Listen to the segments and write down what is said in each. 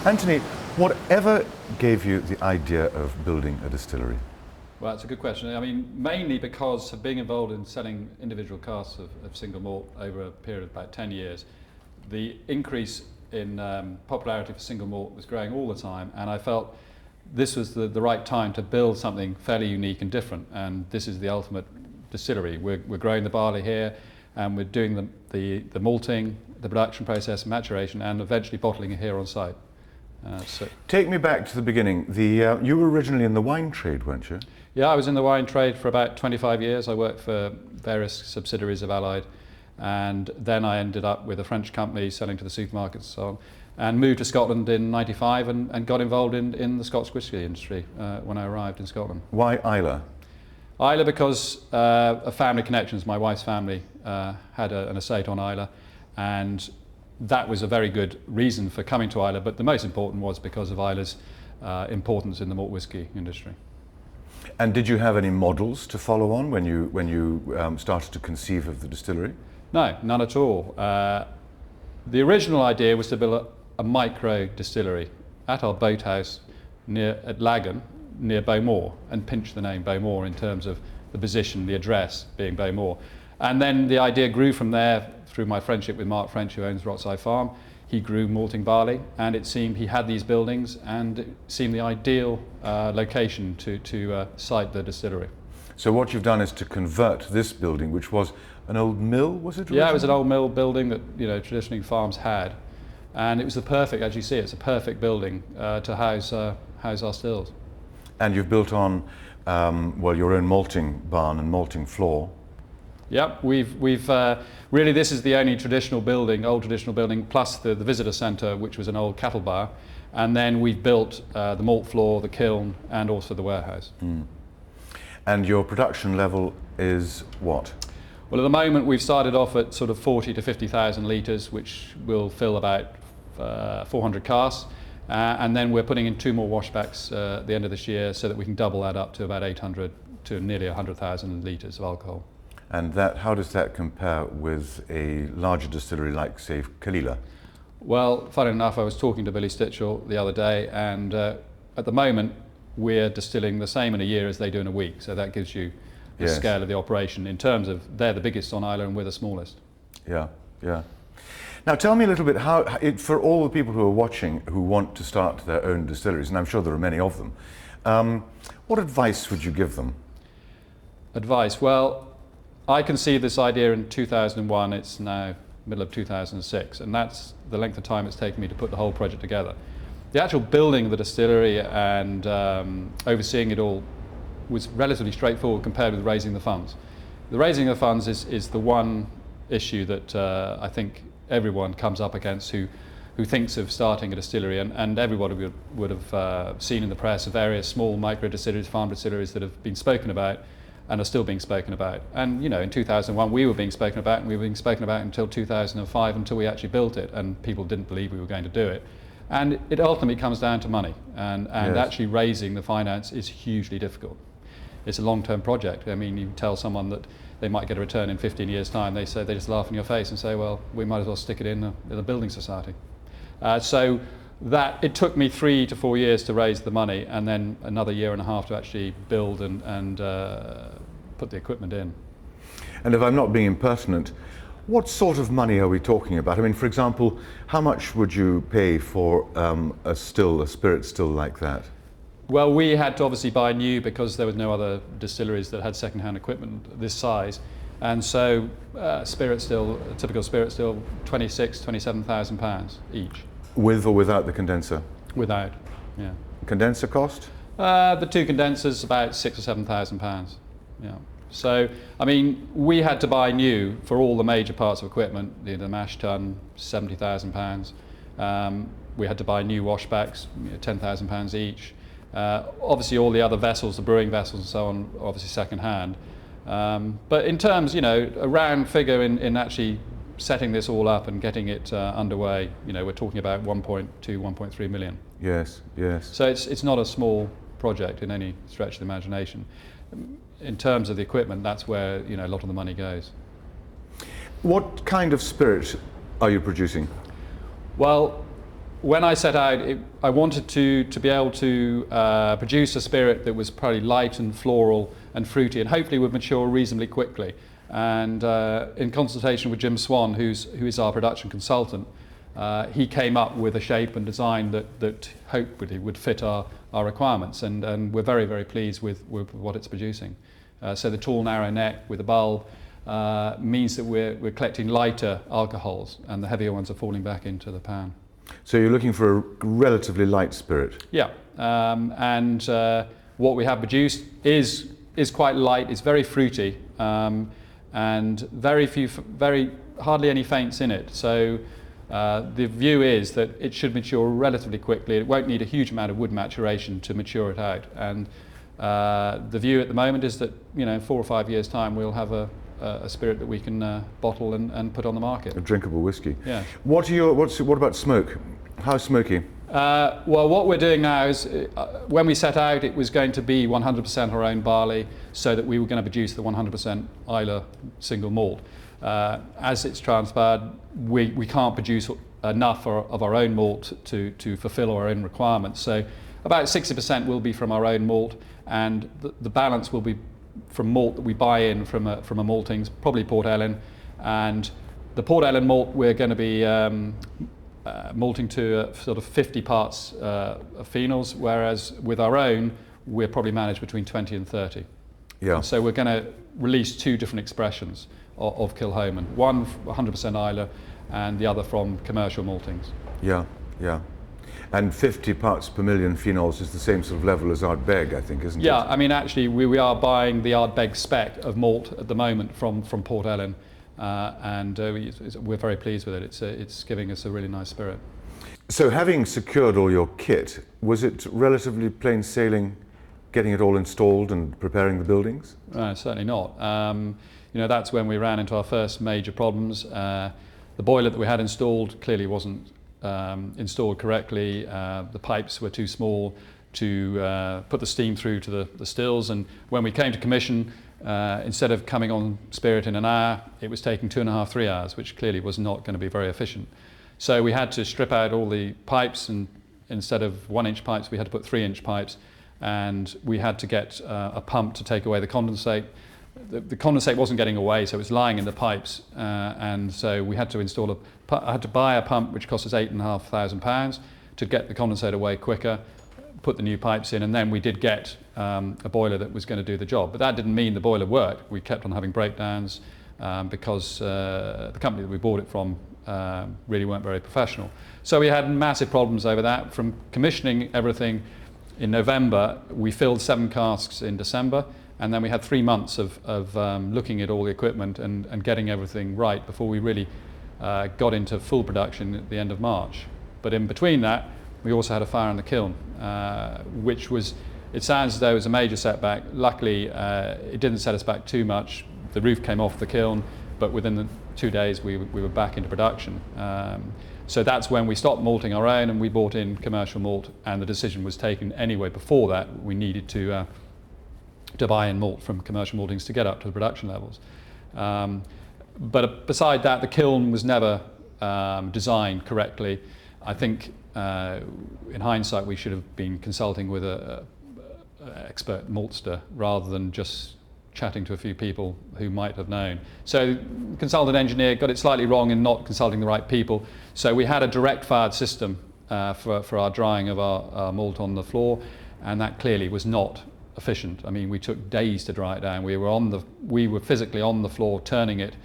Anthony, whatever gave you the idea of building a distillery? Well, that's a good question. I mean, mainly because of being involved in selling individual casks of single malt over a period of about 10 years, the increase in popularity for single malt was growing all the time, and I felt this was the right time to build something fairly unique and different, and this is the ultimate distillery. We're growing the barley here, and we're doing the malting, the production process, maturation, and eventually bottling it here on site. Take me back to the beginning. You were originally in the wine trade, weren't you? Yeah, I was in the wine trade for about 25 years. I worked for various subsidiaries of Allied, and then I ended up with a French company selling to the supermarkets and so on, and moved to Scotland in '95 and got involved in the Scotch whisky industry when I arrived in Scotland. Why Islay? Islay because of family connections. My wife's family had an estate on Islay, and that was a very good reason for coming to Islay, but the most important was because of Islay's importance in the malt whisky industry. And did you have any models to follow on when you started to conceive of the distillery? No, none at all. The original idea was to build a micro distillery at our boathouse at Lagan, near Bowmore, and pinch the name Bowmore in terms of the position, the address being Bowmore. And then the idea grew from there through my friendship with Mark French, who owns Rotside Farm. He grew malting barley, and it seemed he had these buildings, and it seemed the ideal location to site the distillery. So what you've done is to convert this building, which was an old mill, was it? Yeah, it was an old mill building that traditionally farms had, and it was the perfect, as you see, it's a perfect building to house our stills. And you've built on well, your own malting barn and malting floor. Yep, we've really, this is the only traditional building, old traditional building, plus the visitor centre, which was an old cattle bar, and then we've built the malt floor, the kiln, and also the warehouse. Mm. And your production level is what? Well, at the moment we've started off at sort of 40 to 50,000 litres, which will fill about 400 casks, and then we're putting in 2 more washbacks at the end of this year, so that we can double that up to about 800 to nearly 100,000 litres of alcohol. And how does that compare with a larger distillery like, say, Kalila? Well, funny enough, I was talking to Billy Stitchell the other day, and at the moment we're distilling the same in a year as they do in a week, so that gives you the scale of the operation in terms of they're the biggest on Islay and we're the smallest. Yeah, yeah. Now tell me a little bit for all the people who are watching who want to start their own distilleries, and I'm sure there are many of them, what advice would you give them? Advice? Well, I conceived this idea in 2001, it's now middle of 2006, and that's the length of time it's taken me to put the whole project together. The actual building of the distillery and overseeing it all was relatively straightforward compared with raising the funds. The raising of the funds is the one issue that I think everyone comes up against who thinks of starting a distillery, and everybody would have seen in the press of various small micro distilleries, farm distilleries that have been spoken about and are still being spoken about. And in 2001 we were being spoken about, and we were being spoken about until 2005, until we actually built it, and people didn't believe we were going to do it. And it ultimately comes down to money, and yes, actually raising the finance is hugely difficult. It's a long-term project. I mean, you tell someone that they might get a return in 15 years' time, they just laugh in your face and say, well, we might as well stick it in a building society. So that it took me 3 to 4 years to raise the money, and then another 1.5 years to actually build and put the equipment in. And if I'm not being impertinent, what sort of money are we talking about? I mean, for example, how much would you pay for a spirit still like that? Well, we had to obviously buy new because there was no other distilleries that had second-hand equipment this size, and so spirit still, a typical spirit still, £26,000–27,000 each. With or without the condenser? Without, yeah. Condenser cost? The 2 condensers about £6,000 or £7,000. Yeah. So, I mean, we had to buy new for all the major parts of equipment. The mash tun, £70,000. We had to buy new washbacks, £10,000 each. Obviously, all the other vessels, the brewing vessels and so on, obviously second-hand. But in terms, a round figure in actually setting this all up and getting it underway, we're talking about 1.2, 1.3 million. Yes, yes. So it's not a small project in any stretch of the imagination. In terms of the equipment, that's where a lot of the money goes. What kind of spirit are you producing? Well, when I set out, I wanted to be able to produce a spirit that was probably light and floral and fruity, and hopefully would mature reasonably quickly. And in consultation with Jim Swan, who is our production consultant, he came up with a shape and design that hopefully would fit our requirements, and we're very, very pleased with what it's producing. So the tall, narrow neck with the bulb means that we're collecting lighter alcohols, and the heavier ones are falling back into the pan. So you're looking for a relatively light spirit? Yeah, and what we have produced is quite light. It's very fruity, and hardly any faints in it. So the view is that it should mature relatively quickly. It won't need a huge amount of wood maturation to mature it out. And the view at the moment is that, you know, in 4 or 5 years' time, we'll have a spirit that we can bottle and put on the market. A drinkable whiskey. Yeah. What about smoke? How smoky? Well, what we're doing now is, when we set out, it was going to be 100% our own barley, so that we were going to produce the 100% Islay single malt. As it's transpired, we can't produce enough of our own malt to fulfill our own requirements. So about 60% will be from our own malt, and the balance will be from malt that we buy in from a maltings, probably Port Ellen. And the Port Ellen malt, we're going to be malting to sort of 50 parts of phenols, whereas with our own, we're probably managed between 20 and 30. Yeah. And so we're going to release 2 different expressions of Kilchoman, one 100% Islay and the other from commercial maltings. Yeah, yeah. And 50 parts per million phenols is the same sort of level as Ardbeg, I think, isn't it? Yeah, I mean, actually, we are buying the Ardbeg spec of malt at the moment from Port Ellen, and we're very pleased with it. It's giving us a really nice spirit. So having secured all your kit, was it relatively plain sailing getting it all installed and preparing the buildings? Certainly not. You know, that's when we ran into our first major problems. The boiler that we had installed clearly wasn't installed correctly. The pipes were too small to put the steam through to the stills, and when we came to commission, instead of coming on spirit in an hour, it was taking 2.5, 3 hours, which clearly was not going to be very efficient. So we had to strip out all the pipes, and instead of 1-inch pipes, we had to put 3-inch pipes, and we had to get a pump to take away the condensate. The condensate wasn't getting away, so it was lying in the pipes, and so we had to install I had to buy a pump which cost us £8,500 to get the condensate away quicker, put the new pipes in, and then we did get a boiler that was going to do the job. But that didn't mean the boiler worked. We kept on having breakdowns because the company that we bought it from really weren't very professional. So we had massive problems over that. From commissioning everything in November, we filled 7 casks in December, and then we had 3 months of looking at all the equipment and getting everything right before we really got into full production at the end of March. But in between that, we also had a fire in the kiln, which was, it sounds as though it was a major setback. Luckily, it didn't set us back too much. The roof came off the kiln, but within the 2 days we were back into production. So that's when we stopped malting our own and we bought in commercial malt, and the decision was taken anyway before that we needed to buy in malt from commercial maltings to get up to the production levels. But beside that, the kiln was never designed correctly. I think in hindsight we should have been consulting with an expert maltster rather than just chatting to a few people who might have known. So consultant engineer got it slightly wrong in not consulting the right people. So we had a direct fired system for our drying of our malt on the floor, and that clearly was not efficient. I mean, we took days to dry it down. We were physically on the floor turning it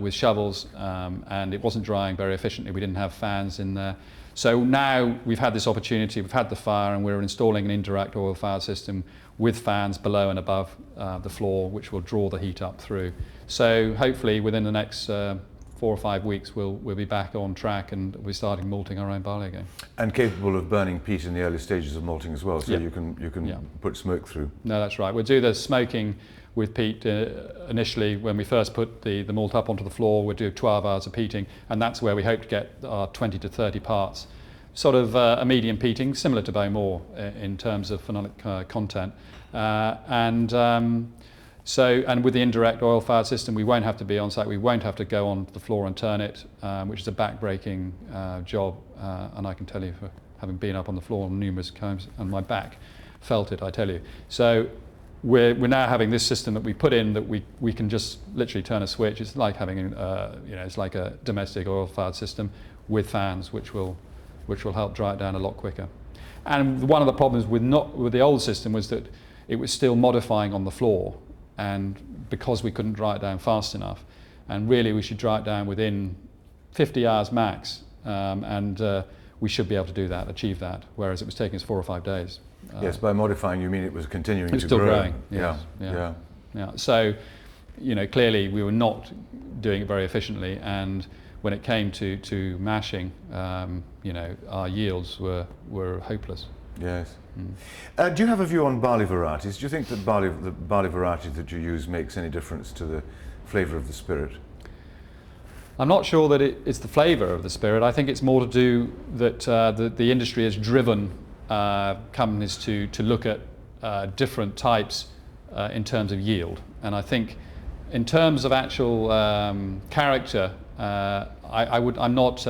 with shovels, and it wasn't drying very efficiently. We didn't have fans in there. So now we've had this opportunity, we've had the fire, and we're installing an indirect oil fire system with fans below and above the floor, which will draw the heat up through. So hopefully within the next 4 or 5 weeks we'll be back on track and we're starting malting our own barley again. And capable of burning peat in the early stages of malting as well, so yeah. you can put smoke through. No, that's right. We'll do the smoking with peat initially. When we first put the malt up onto the floor, we'll do 12 hours of peating, and that's where we hope to get our 20 to 30 parts. Sort of a medium peating, similar to Bowmore in terms of phenolic content. So, and with the indirect oil-fired system, we won't have to be on site. We won't have to go on the floor and turn it, which is a back-breaking job. And I can tell you, for having been up on the floor numerous times, and my back felt it, I tell you. So we're now having this system that we put in that we can just literally turn a switch. It's like having it's like a domestic oil-fired system with fans, which will help dry it down a lot quicker. And one of the problems with the old system was that it was still modifying on the floor, and because we couldn't dry it down fast enough, and really we should dry it down within 50 hours max, and we should be able to do that, achieve that, whereas it was taking us 4 or 5 days. Yes, by modifying you mean it was continuing to grow. It's still growing. Yes. Yeah. So, clearly we were not doing it very efficiently, and when it came to mashing, our yields were hopeless. Yes. Do you have a view on barley varieties? Do you think that the barley variety that you use makes any difference to the flavour of the spirit? I'm not sure that it's the flavour of the spirit. I think it's more to do that the industry has driven companies to look at different types in terms of yield. And I think in terms of actual character, I'm not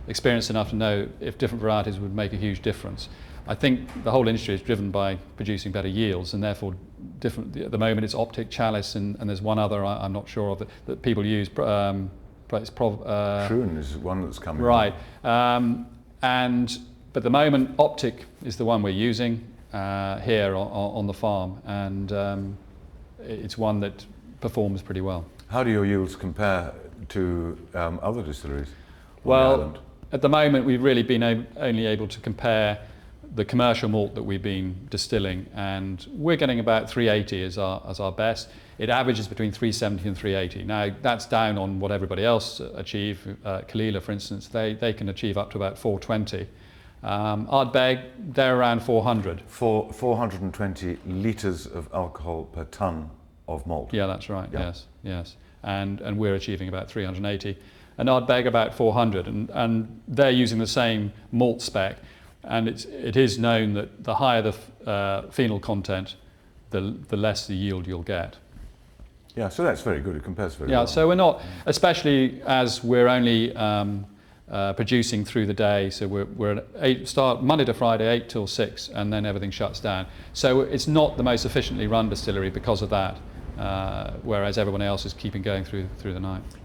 experienced enough to know if different varieties would make a huge difference. I think the whole industry is driven by producing better yields, and therefore different. At the moment it's Optic, Chalice, and there's one other I'm not sure of that people use. Troon is one that's coming. Right. But at the moment, Optic is the one we're using here on the farm, and it's one that performs pretty well. How do your yields compare to other distilleries on the Well, island? at the moment, we've really been only able to compare the commercial malt that we've been distilling, and we're getting about 380 as our best. It averages between 370 and 380. Now, that's down on what everybody else achieve. Kalila, for instance, they can achieve up to about 420. Ardbeg, they're around 400. 420 litres of alcohol per tonne of malt. Yeah, that's right. Yeah. Yes. And we're achieving about 380. And Ardbeg about 400. And they're using the same malt spec. And it is known that the higher the phenol content, the less the yield you'll get. Yeah, so that's very good. It compares very well. Yeah, so we're not, especially as we're only producing through the day. So we're start Monday to Friday, 8 till 6, and then everything shuts down. So it's not the most efficiently run distillery because of that, whereas everyone else is keeping going through the night.